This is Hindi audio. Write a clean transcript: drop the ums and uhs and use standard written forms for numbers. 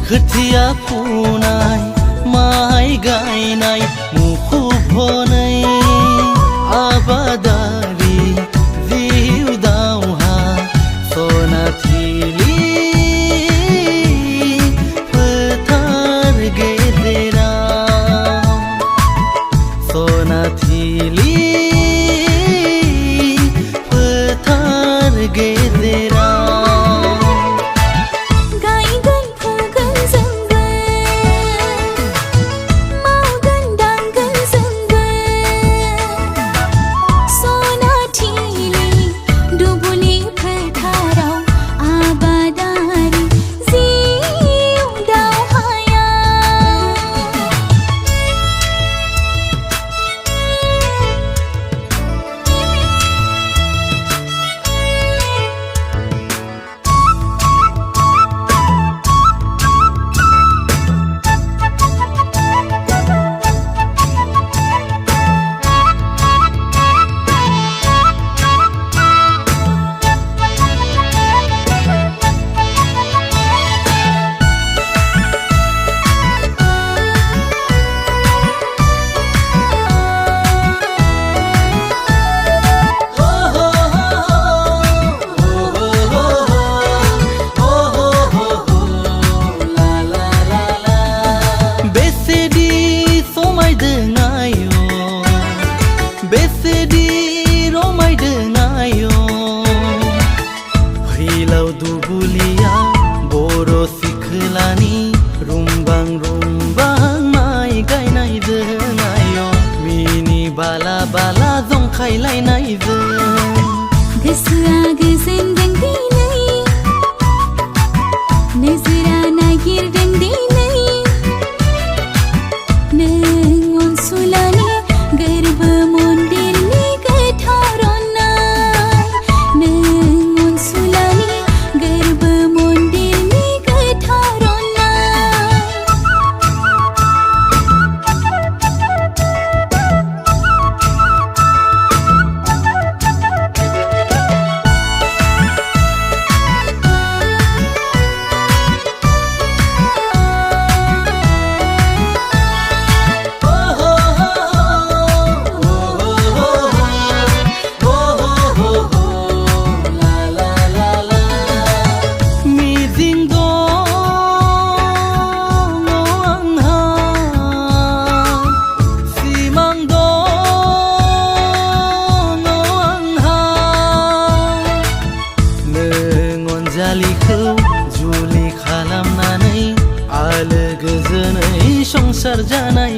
खोथिया फुनाय माइ गायनाय मुखुब हनै आबादारि जिउ दावहा सनाथिलि फोथार गेजेराव सनाथिलि फोथार गेजेराव बेसेदि रमायदों आयो फैलाव दुबुलिया बर' सिखोलानि रुमबां रुमबां माइ गायनायजों आयो मिनि बाला बाला जंखायलायनायजों गोसोआ गोजोनदों दिनै नोजोरा नागिरदों दिनै नों अनसुलानि गोरबो मन्दिरनि गोथार अननाय नों अनसुलानि गोरबो मन्दिरनि गोथार जालिखौ जुलि खालामनानै आलो गोजोनै संसार जानाय